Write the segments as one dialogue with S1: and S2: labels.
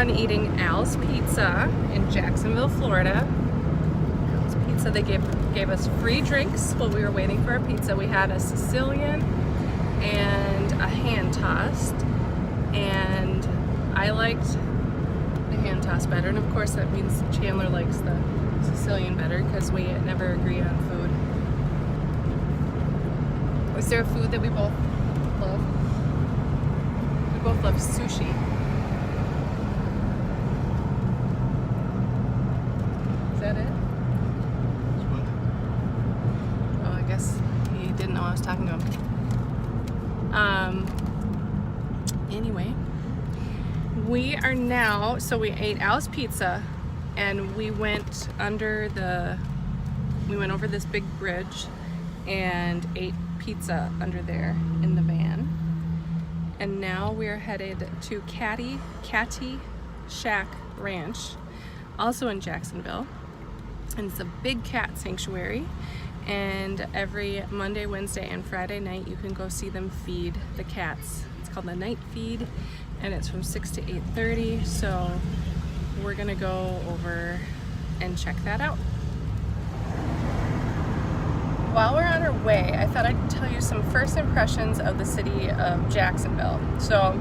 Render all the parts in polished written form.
S1: fun eating Al's Pizza in Jacksonville, Florida. Al's Pizza, they gave us free drinks while we were waiting for our pizza. We had a Sicilian and a hand tossed, and I liked the hand tossed better, and of course that means Chandler likes the Sicilian better because we never agree on food. Is there a food that we both love? We both love sushi. Is that it? Oh, I guess he didn't know I was talking to him. Anyway, we are now, so we ate Al's Pizza and we went over this big bridge and ate pizza under there in the van. And now we're headed to Catty Shack Ranch, also in Jacksonville. And it's a big cat sanctuary. And every Monday, Wednesday, and Friday night you can go see them feed the cats. It's called the night feed, and it's from 6 to 8:30. So we're gonna go over and check that out. While we're on our way, I thought I'd tell you some first impressions of the city of Jacksonville. So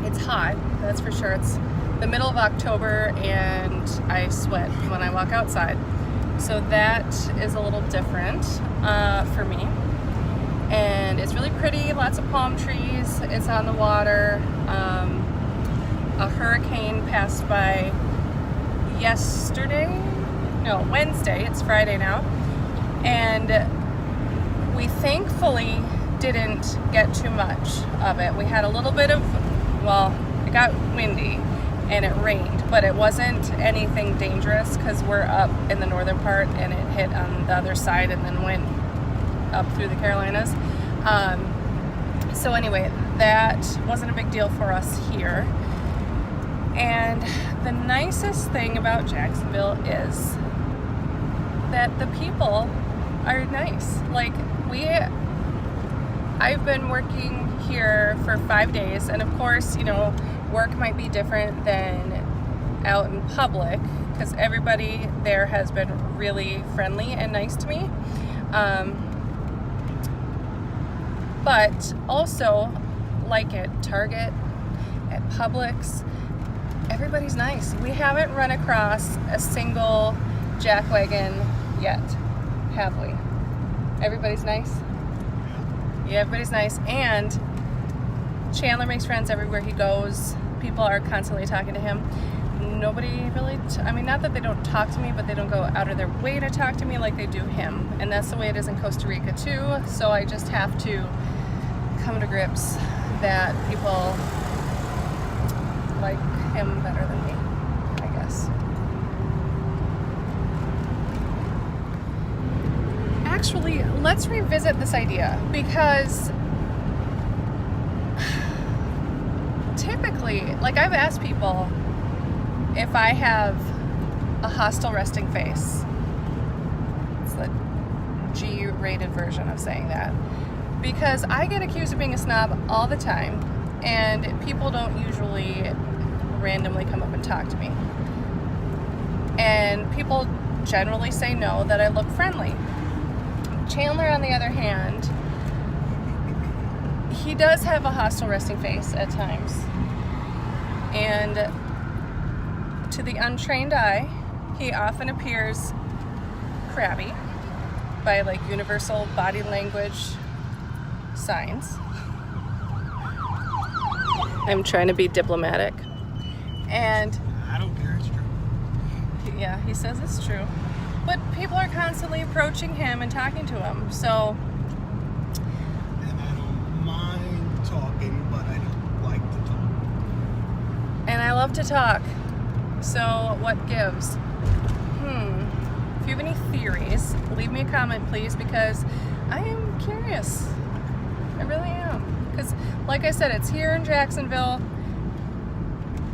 S1: it's hot, that's for sure. It's the middle of October and I sweat when I walk outside. So that is a little different for me. And it's really pretty, lots of palm trees, it's on the water. A hurricane passed by Wednesday, it's Friday now. And we thankfully didn't get too much of it. We had a little bit of, it got windy and it rained, but it wasn't anything dangerous because we're up in the northern part and it hit on the other side and then went up through the Carolinas. So anyway, that wasn't a big deal for us here. And the nicest thing about Jacksonville is that the people are nice. Like I've been working here for 5 days, and of course, work might be different than out in public because everybody there has been really friendly and nice to me. But also, like at Target, at Publix, everybody's nice. We haven't run across a single jackwagon yet, have we? Everybody's nice? Yeah, everybody's nice. And Chandler makes friends everywhere he goes. People are constantly talking to him. Nobody really, not that they don't talk to me, but they don't go out of their way to talk to me like they do him. And that's the way it is in Costa Rica too. So I just have to come to grips that people like him better than me, I guess. Actually, let's revisit this idea because typically, I've asked people if I have a hostile resting face. It's the G-rated version of saying that. Because I get accused of being a snob all the time, and people don't usually randomly come up and talk to me. And people generally say no, that I look friendly. Chandler, on the other hand, he does have a hostile resting face at times. And to the untrained eye, he often appears crabby by universal body language signs. I'm trying to be diplomatic. And
S2: I don't care, it's true.
S1: Yeah, he says it's true. But people are constantly approaching him and talking to him, so.
S2: And I don't mind talking, but I don't like to talk.
S1: And I love to talk. So what gives? If you have any theories, leave me a comment, please, because I am curious. I really am. Because, like I said, it's here in Jacksonville,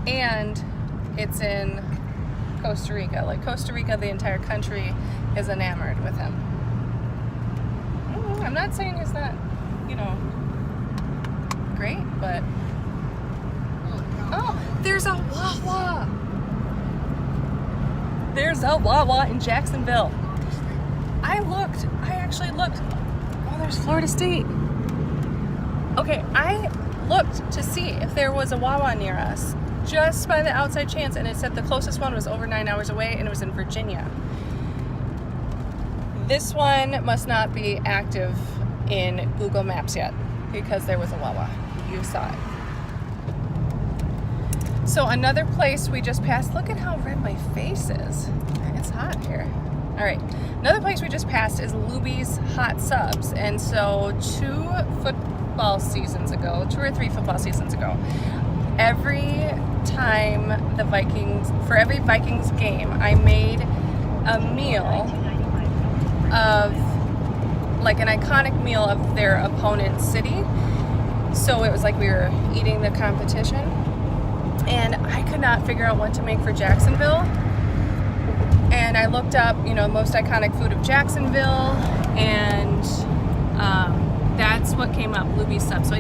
S1: and it's in Costa Rica. Costa Rica, the entire country is enamored with him. I'm not saying he's not, great, but... Oh, There's a Wawa. There's a Wawa in Jacksonville. I actually looked. Oh, there's Florida State. Okay, I looked to see if there was a Wawa near us, just by the outside chance, and it said the closest one was over 9 hours away, and it was in Virginia. This one must not be active in Google Maps yet, because there was a Wawa. You saw it. So another place we just passed, look at how red my face is. It's hot here. All right, another place we just passed is Luby's Hot Subs. And so 2 or 3 football seasons ago, every time for every Vikings game, I made a meal of, like an iconic meal of their opponent's city. So it was like we were eating the competition. And I could not figure out what to make for Jacksonville. And I looked up, most iconic food of Jacksonville, and that's what came up, Luby's Sub. So I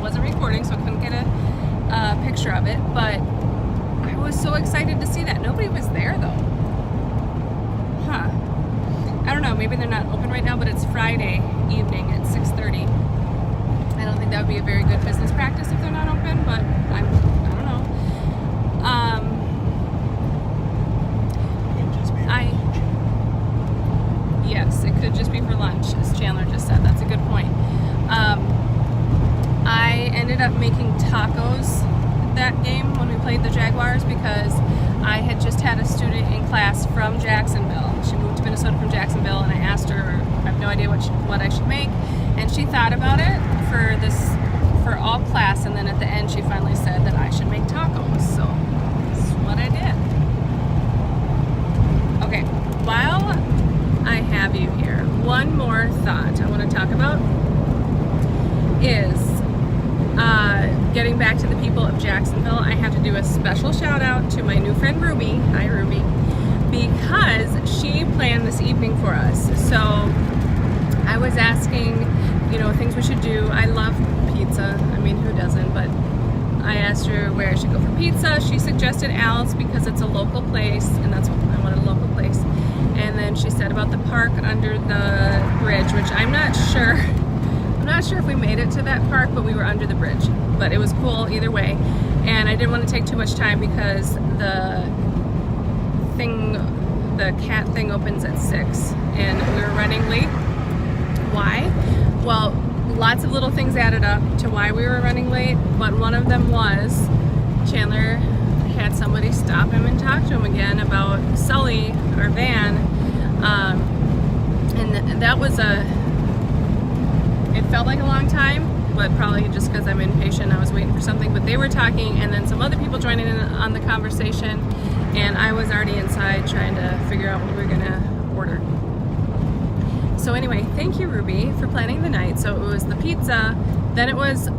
S1: wasn't recording, so I couldn't get a picture of it, but I was so excited to see that. Nobody was there though. Huh. I don't know, maybe they're not open right now, but it's Friday evening at 6:30. I don't think that would be a very good business practice if they're not open, but I don't know. Yes, it could just be for lunch, as Chandler just said. That's a good point. I ended up making tacos that game when we played the Jaguars, because I had just had a student in class from Jacksonville. She moved to Minnesota from Jacksonville, and I asked her, I have no idea what I should make, and she thought about it for all class, and then at the end she finally said that I should make tacos. So that's what I did. Okay, while I have you here, one more thought I want to talk about is getting back to the people of Jacksonville. I have to do a special shout out to my new friend Ruby. Hi Ruby. Because she planned this evening for us. So I was asking, things we should do. I love pizza. I mean, who doesn't? But I asked her where I should go for pizza. She suggested Al's because it's a local place, and that's what I wanted, a local place. And then she said about the park under the bridge, which I'm not sure if we made it to that park, but we were under the bridge. But it was cool either way. And I didn't want to take too much time because the cat thing opens at 6, and we were running late. Why? Well, lots of little things added up to why we were running late, but one of them was Chandler had somebody stop him and talk to him again about Sully, our van, and that was it felt like a long time, but probably just because I'm impatient, I was waiting for something, but they were talking, and then some other people joining in on the conversation, and I was already inside trying to figure out what we were gonna order. So anyway, thank you Ruby for planning the night. So it was the pizza, then it was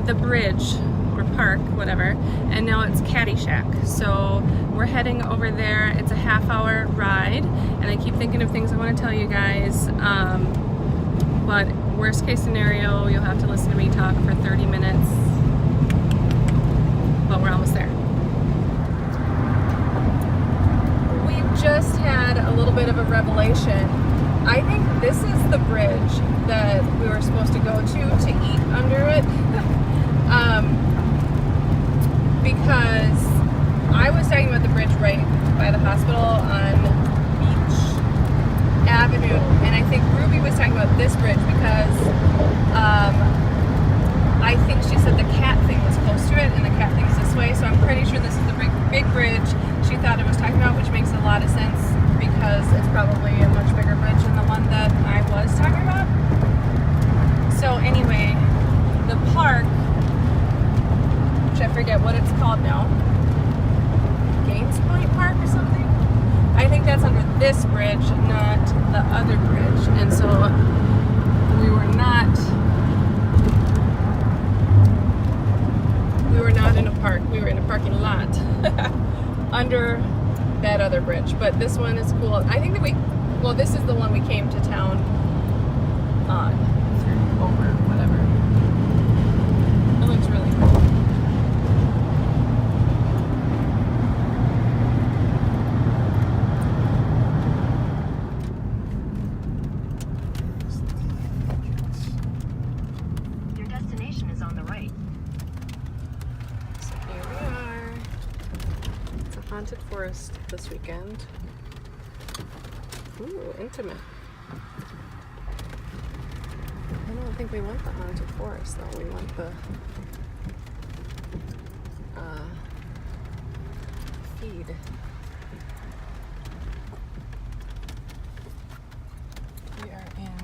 S1: the bridge or park, whatever, and now it's Catty Shack. So we're heading over there. It's a half-hour ride, and I keep thinking of things I want to tell you guys, but worst case scenario, you'll have to listen to me talk for 30 minutes, but we're almost there. We've just had a little bit of a revelation. I think this is the bridge that we were supposed to go to eat under it. Because I was talking about the bridge right by the hospital on Beach Avenue, and I think Ruby was talking about this bridge because I think she said the cat thing was close to it, and the cat thing is this way, so I'm pretty sure this is the big bridge she thought it was talking about, which makes a lot of sense because it's probably a much bigger bridge than the one that I was talking about. So anyway, the park, which I forget what it's called now, Gaines Point Park or something? I think that's under this bridge, not the other bridge. And so we were not in a park, we were in a parking lot under that other bridge. But this one is cool. I think that this is the one we came to town on, over, whatever. It looks really cool. Haunted forest this weekend. Ooh, intimate. I don't think we want the haunted forest though. We want the feed. We are in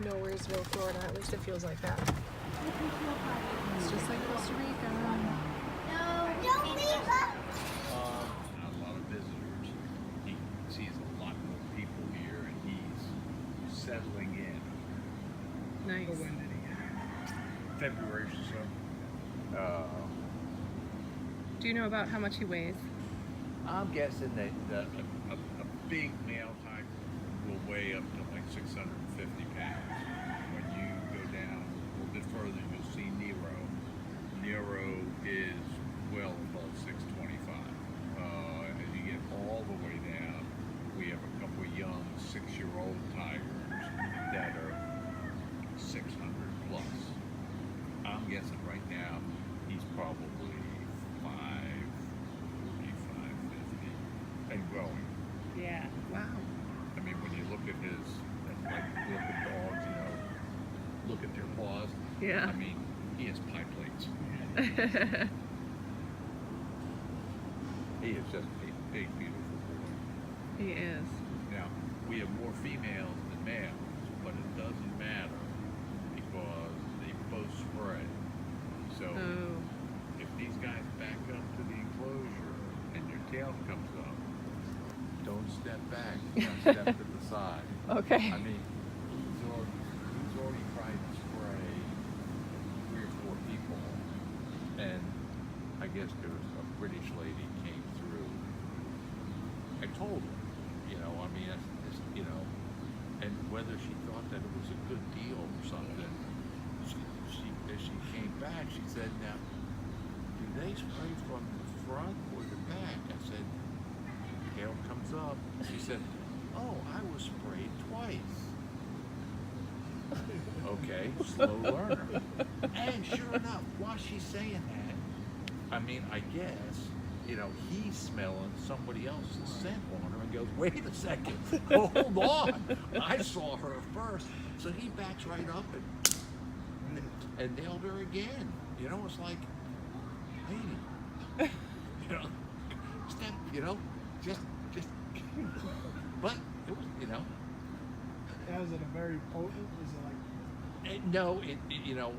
S1: Nowheresville, Florida. At least it feels like that. It's just like Costa Rica.
S3: No, don't leave us.
S4: Not a lot of visitors. He sees a lot more people here, and he's settling in.
S1: Nice.
S4: When did he get here? February or so.
S1: Do you know about how much he weighs?
S4: I'm guessing that a big male tiger will weigh up to like 650 pounds. When you go down a little bit further, you'll see Nero. Nero is well above 625. As you get all the way down, we have a couple of young 6-year-old tigers that are 600 plus. I'm guessing right now he's probably 540, 550 and growing.
S1: Yeah. Wow.
S4: I mean, when you look at his, like, look at dogs, you know, look at their paws.
S1: Yeah.
S4: I mean, he has pie plates. He is just a big, beautiful boy.
S1: He is.
S4: Now, we have more females than males, but it doesn't matter because they both spray. So,
S1: Oh.
S4: if these guys back up to the enclosure and your tail comes up, don't step back, step to the side.
S1: Okay.
S4: I mean, he's already tried to spray 3 or 4 people, and I guess there was a British lady came through. I told her, you know, I mean, it's, you know, and whether she thought that it was a good deal or something, as she came back, she said, now, do they spray from the front or the back? I said, tail comes up. She said, oh, I was sprayed twice. Okay, slow learner. And sure enough, while she's saying that, I mean, I guess, you know, he's smelling somebody else's scent on her and goes, wait a second, hold on. I saw her first. So he backs right up and nailed her again. You know, it's like, lady, you know, step, you know, just, but it was, you know.
S2: Now, is it a very potent? Is it like?
S4: No, you know,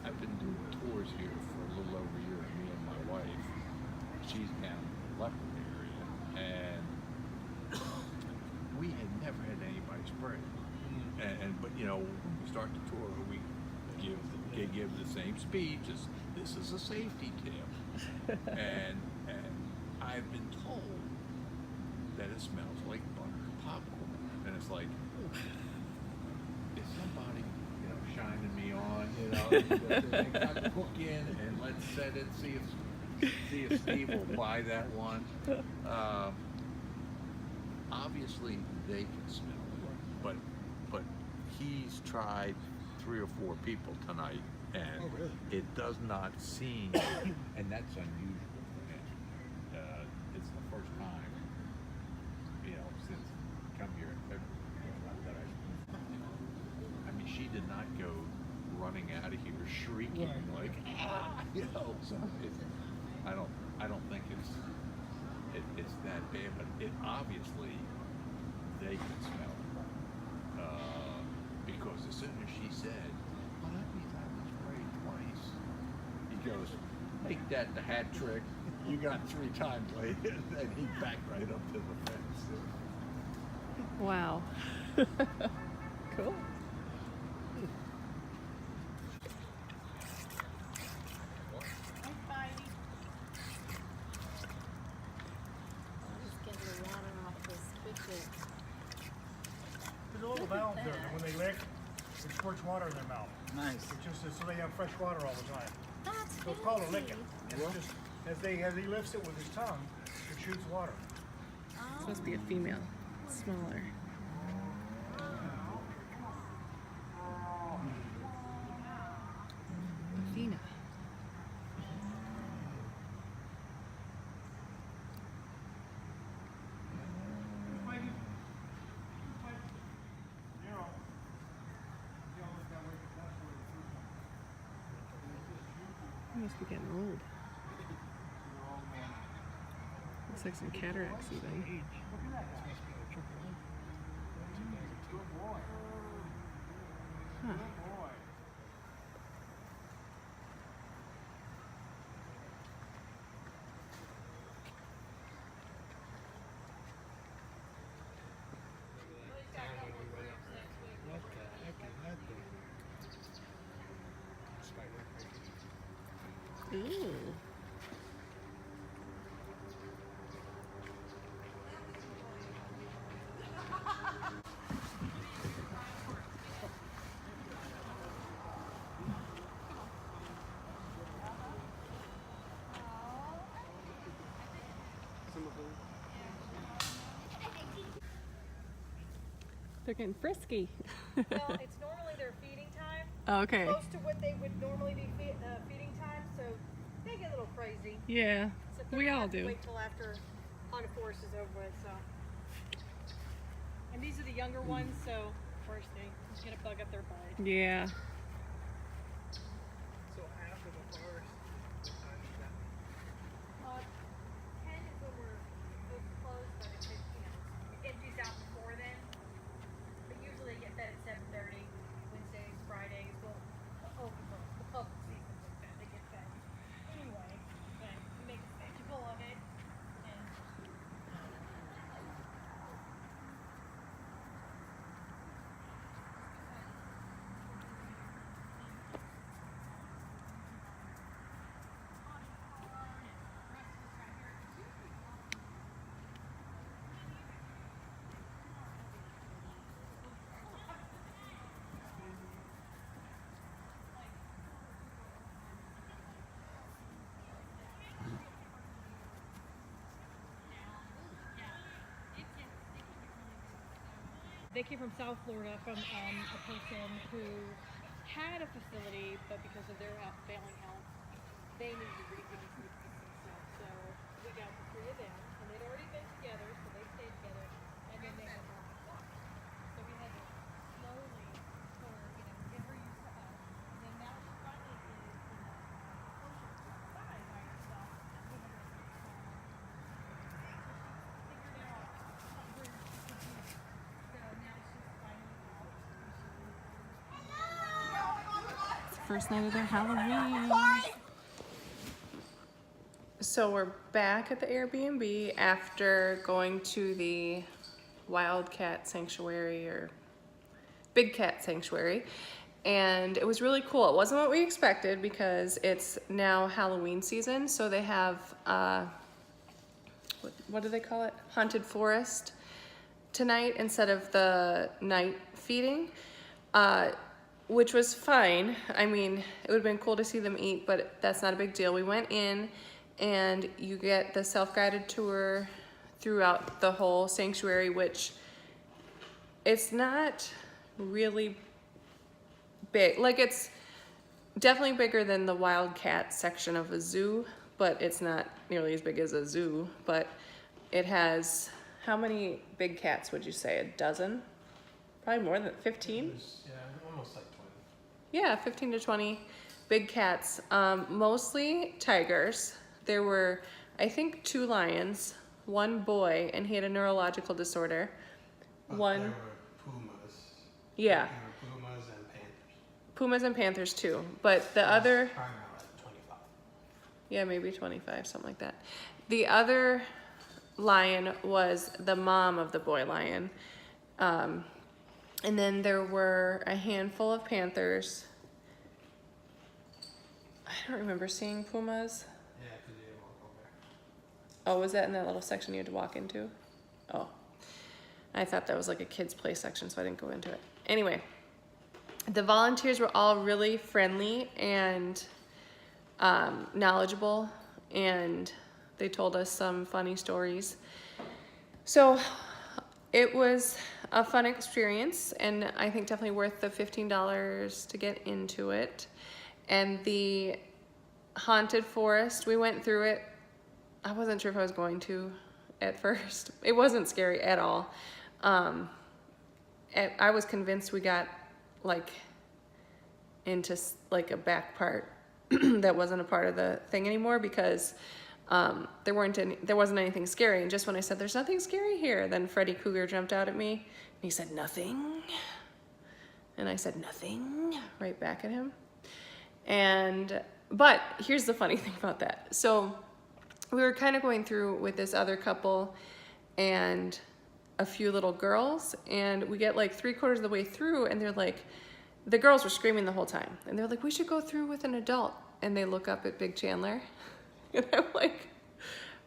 S4: I've been doing tours here for a little over a year, me and my wife. She's down in the Leopard area, and we had never had anybody spray. But you know, when we start the tour, we give the same speech as this is a safety tip, and I've been told that it smells like buttered popcorn, and it's like, is somebody, you know, shining me on, you know, they got the hook in, and let's set it, see if Steve will buy that one. Obviously they can smell it, but he's tried 3 or 4 people tonight, and
S2: Oh, really?
S4: it does not seem, and that's unusual for him. It's the first time, you know, since come here in February that I mean, she did not go running out of here shrieking like, ah, you know. So I don't think it's that bad, but it obviously they can smell it. Because as soon as she said, well, that means I was sprayed twice, he goes, make that the hat trick. You got 3 times later, and he backed right up to the fence.
S1: Wow. Cool.
S3: Just getting the water off this spigot.
S5: There's a little valve there that when they lick, it squirts water in their mouth.
S2: Nice.
S5: It's just so they have fresh water all the time.
S3: That's
S5: So it's called a
S3: fancy.
S5: licking. And it's just as he lifts it with his tongue, it shoots water.
S1: It's supposed to be a female. Smaller. Athena. I must be getting old. Looks like some cataracts even. Huh.
S2: What the heck is that thing?
S1: Ooh. They're getting frisky.
S6: Well, it's normally their feeding time,
S1: Okay.
S6: close to what they would normally be feeding time, so they get a little crazy.
S1: Yeah,
S6: So they're
S1: we
S6: gonna
S1: all
S6: have to
S1: do.
S6: wait till after haunted forest is over with. So, and these are the younger ones, so of course they get a bug up their butt.
S1: Yeah.
S2: So after the forest, what time is that?
S6: 10 is when we're closed, but if it, it empties out before then. But usually they get fed at 7:30, Wednesdays, Fridays. Well, open for the public season like that. They get fed anyway, but we make a spectacle of it. And they came from South Florida from a person who had a facility, but because of their failing health, they needed to reduce themselves. So we got the three of them, and they'd already been together, so they stayed together, and then they had their own flock. So we had to slowly sort of, get her used to us. And then now she finally is closer to 5 by herself. We have her figured out where she could be. So now she's finally out.
S1: First night of their Halloween. So we're back at the Airbnb after going to the Wildcat Sanctuary or Big Cat Sanctuary, and it was really cool. It wasn't what we expected because it's now Halloween season, so they have what do they call it? Haunted Forest tonight instead of the night feeding. Which was fine. I mean, it would have been cool to see them eat, but that's not a big deal. We went in and you get the self-guided tour throughout the whole sanctuary, which it's not really big. Like, it's definitely bigger than the wildcat section of a zoo, but it's not nearly as big as a zoo. But it has, how many big cats would you say? A dozen? Probably more than 15?
S2: Yeah, almost like 20.
S1: Yeah, 15 to 20 big cats, mostly tigers. There were, I think, 2 lions, 1 boy, and he had a neurological disorder.
S2: But
S1: One,
S2: there were pumas.
S1: yeah,
S2: There were pumas and panthers.
S1: pumas and panthers too. But the other,
S2: Probably around like 25.
S1: yeah, maybe 25, something like that. The other lion was the mom of the boy lion. And then there were a handful of panthers. I don't remember seeing pumas.
S2: Yeah, because you didn't walk over there.
S1: Oh, was that in that little section you had to walk into? Oh, I thought that was like a kid's play section, so I didn't go into it. Anyway, the volunteers were all really friendly and knowledgeable, and they told us some funny stories. So it was a fun experience, and I think definitely worth the $15 to get into it. And the haunted forest, we went through it. I wasn't sure if I was going to at first. It wasn't scary at all. I was convinced we got like into like a back part that wasn't a part of the thing anymore because there wasn't anything scary. And just when I said there's nothing scary here, then Freddy Cougar jumped out at me and he said nothing, and I said nothing right back at him. But here's the funny thing about that. So we were kind of going through with this other couple and a few little girls, and we get like 3/4 of the way through, and they're like, the girls were screaming the whole time, and they're like, we should go through with an adult. And they look up at Big Chandler, and I'm like,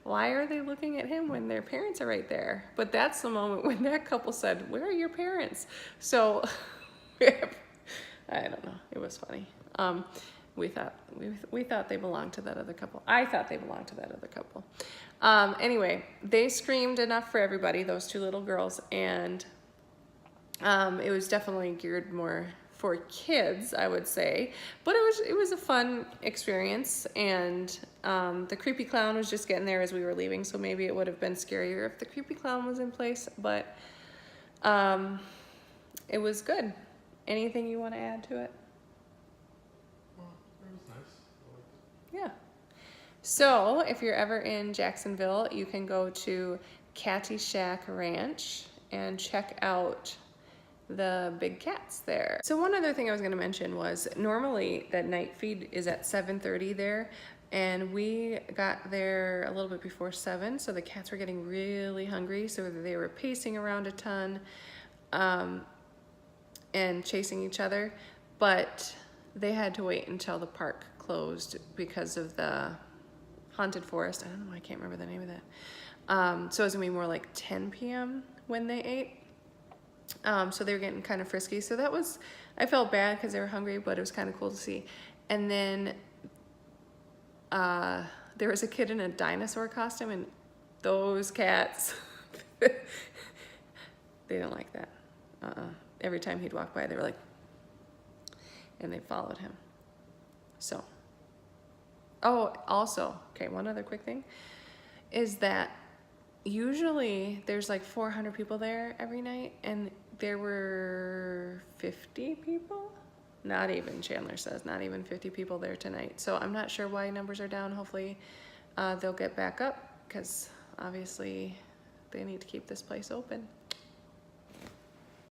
S1: why are they looking at him when their parents are right there? But that's the moment when that couple said, where are your parents? So I don't know, it was funny. We thought they belonged to that other couple. I thought they belonged to that other couple. Anyway, they screamed enough for everybody, those two little girls, and it was definitely geared more for kids, I would say, but it was a fun experience. And the creepy clown was just getting there as we were leaving, so maybe it would have been scarier if the creepy clown was in place, but it was good. Anything you want to add to it?
S2: It was nice.
S1: Yeah. So if you're ever in Jacksonville, you can go to Catty Shack Ranch and check out the big cats there. So one other thing I was going to mention was normally that night feed is at 7:30 there, and we got there a little bit before 7, so the cats were getting really hungry, so they were pacing around a ton and chasing each other, but they had to wait until the park closed because of the haunted forest. I don't know, I can't remember the name of that. So it was gonna be more like 10 p.m. when they ate. So they were getting kind of frisky. So that was, I felt bad because they were hungry, but it was kind of cool to see. And then there was a kid in a dinosaur costume, and those cats, they didn't like that. Every time he'd walk by, they were like, and they followed him. So, oh, also, okay, one other quick thing is that usually there's like 400 people there every night, and there were 50 people. Not even, Chandler says, not even 50 people there tonight. So I'm not sure why numbers are down. Hopefully they'll get back up, because obviously they need to keep this place open.